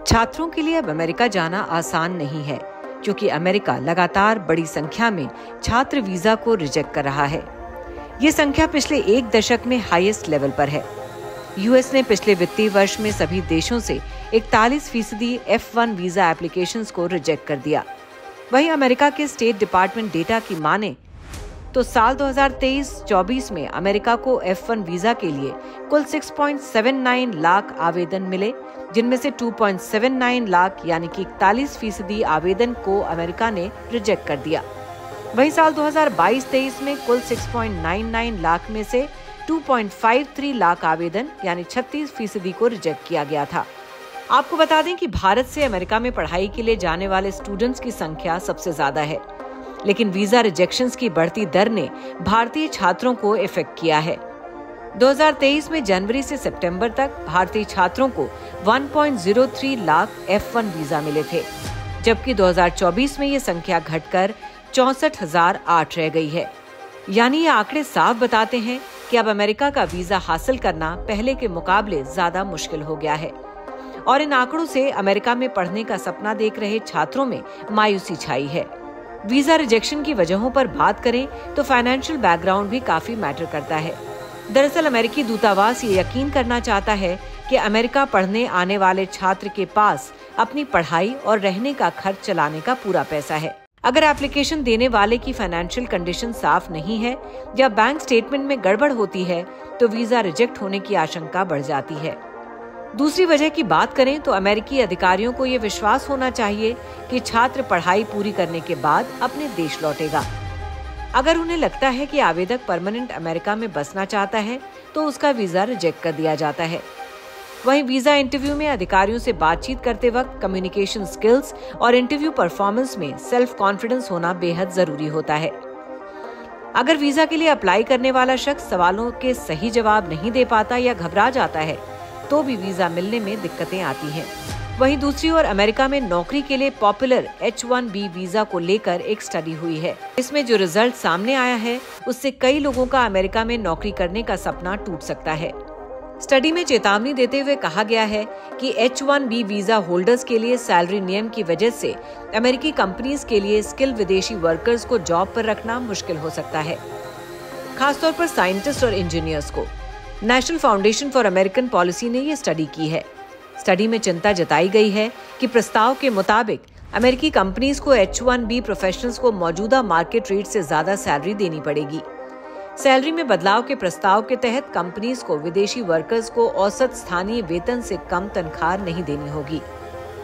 छात्रों के लिए अब अमेरिका जाना आसान नहीं है, क्योंकि अमेरिका लगातार बड़ी संख्या में छात्र वीजा को रिजेक्ट कर रहा है। ये संख्या पिछले एक दशक में हाईएस्ट लेवल पर है। यूएस ने पिछले वित्तीय वर्ष में सभी देशों से 41% F1 वीजा एप्लीकेशंस को रिजेक्ट कर दिया। वहीं अमेरिका के स्टेट डिपार्टमेंट डेटा की माने तो साल 2023-24 में अमेरिका को F1 वीजा के लिए कुल 6.79 लाख आवेदन मिले, जिनमें से 2.79 लाख यानी कि 41% आवेदन को अमेरिका ने रिजेक्ट कर दिया। वहीं साल 2022-23 में कुल 6.99 लाख में से 2.53 लाख आवेदन यानी 36% को रिजेक्ट किया गया था। आपको बता दें कि भारत से अमेरिका में पढ़ाई के लिए जाने वाले स्टूडेंट्स की संख्या सबसे ज्यादा है, लेकिन वीजा रिजेक्शंस की बढ़ती दर ने भारतीय छात्रों को इफेक्ट किया है। 2023 में जनवरी से सितंबर तक भारतीय छात्रों को 1.03 लाख F1 वीजा मिले थे, जबकि 2024 में ये संख्या घटकर 64,008 रह गई है। यानी ये आंकड़े साफ बताते हैं कि अब अमेरिका का वीजा हासिल करना पहले के मुकाबले ज्यादा मुश्किल हो गया है। और इन आंकड़ों से अमेरिका में पढ़ने का सपना देख रहे छात्रों में मायूसी छाई है। वीजा रिजेक्शन की वजहों पर बात करें तो फाइनेंशियल बैकग्राउंड भी काफी मैटर करता है। दरअसल अमेरिकी दूतावास ये यकीन करना चाहता है कि अमेरिका पढ़ने आने वाले छात्र के पास अपनी पढ़ाई और रहने का खर्च चलाने का पूरा पैसा है। अगर एप्लीकेशन देने वाले की फाइनेंशियल कंडीशन साफ नहीं है या बैंक स्टेटमेंट में गड़बड़ होती है तो वीजा रिजेक्ट होने की आशंका बढ़ जाती है। दूसरी वजह की बात करें तो अमेरिकी अधिकारियों को ये विश्वास होना चाहिए कि छात्र पढ़ाई पूरी करने के बाद अपने देश लौटेगा। अगर उन्हें लगता है कि आवेदक परमानेंट अमेरिका में बसना चाहता है तो उसका वीजा रिजेक्ट कर दिया जाता है। वहीं वीजा इंटरव्यू में अधिकारियों से बातचीत करते वक्त कम्युनिकेशन स्किल्स और इंटरव्यू परफॉर्मेंस में सेल्फ कॉन्फिडेंस होना बेहद जरूरी होता है। अगर वीजा के लिए अप्लाई करने वाला शख्स सवालों के सही जवाब नहीं दे पाता या घबरा जाता है तो भी वीजा मिलने में दिक्कतें आती हैं। वहीं दूसरी ओर अमेरिका में नौकरी के लिए पॉपुलर H1B वीजा को लेकर एक स्टडी हुई है। इसमें जो रिजल्ट सामने आया है उससे कई लोगों का अमेरिका में नौकरी करने का सपना टूट सकता है। स्टडी में चेतावनी देते हुए कहा गया है कि H1B वीजा होल्डर्स के लिए सैलरी नियम की वजह से अमेरिकी कंपनीज के लिए स्किल विदेशी वर्कर्स को जॉब पर रखना मुश्किल हो सकता है, खासतौर पर साइंटिस्ट और इंजीनियर्स को। National foundation for American policy ने ये स्टडी की है। स्टडी में चिंता जताई गई है कि प्रस्ताव के मुताबिक अमेरिकी कंपनीज को H1B प्रोफेशनल्स को मौजूदा मार्केट रेट से ज्यादा सैलरी देनी पड़ेगी। सैलरी में बदलाव के प्रस्ताव के तहत कंपनीज को विदेशी वर्कर्स को औसत स्थानीय वेतन से कम तनख्वाह नहीं देनी होगी।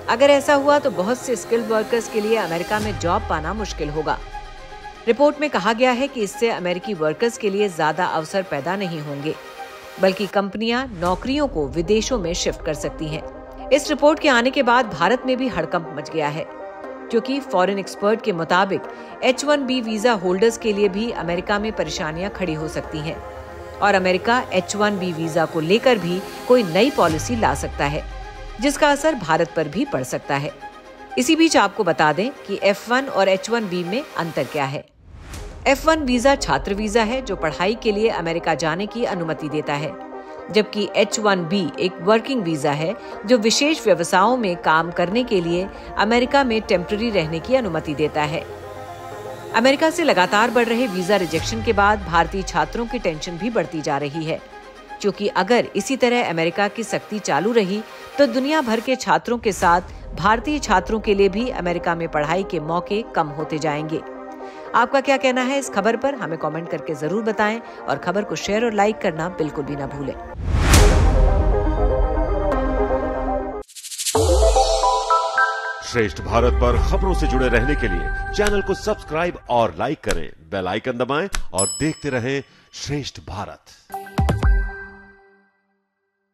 अगर ऐसा हुआ तो बहुत से स्किल्ड वर्कर्स के लिए अमेरिका में जॉब पाना मुश्किल होगा। रिपोर्ट में कहा गया है कि इससे अमेरिकी वर्कर्स के लिए ज्यादा अवसर पैदा नहीं होंगे, बल्कि कंपनियां नौकरियों को विदेशों में शिफ्ट कर सकती हैं। इस रिपोर्ट के आने के बाद भारत में भी हड़कंप मच गया है, क्योंकि फॉरेन एक्सपर्ट के मुताबिक H1B वीजा होल्डर्स के लिए भी अमेरिका में परेशानियां खड़ी हो सकती हैं और अमेरिका H1B वीजा को लेकर भी कोई नई पॉलिसी ला सकता है, जिसका असर भारत पर भी पड़ सकता है। इसी बीच आपको बता दें कि F1 और H1B में अंतर क्या है। F1 वीजा छात्र वीजा है जो पढ़ाई के लिए अमेरिका जाने की अनुमति देता है, जबकि H1B एक वर्किंग वीजा है जो विशेष व्यवसायों में काम करने के लिए अमेरिका में टेम्पररी रहने की अनुमति देता है। अमेरिका से लगातार बढ़ रहे वीजा रिजेक्शन के बाद भारतीय छात्रों की टेंशन भी बढ़ती जा रही है, क्योंकि अगर इसी तरह अमेरिका की सख्ती चालू रही तो दुनिया भर के छात्रों के साथ भारतीय छात्रों के लिए भी अमेरिका में पढ़ाई के मौके कम होते जाएंगे। आपका क्या कहना है इस खबर पर? हमें कमेंट करके जरूर बताएं और खबर को शेयर और लाइक करना बिल्कुल भी ना भूलें। श्रेष्ठ भारत पर खबरों से जुड़े रहने के लिए चैनल को सब्सक्राइब और लाइक करें, बेल आइकन दबाएं और देखते रहें श्रेष्ठ भारत।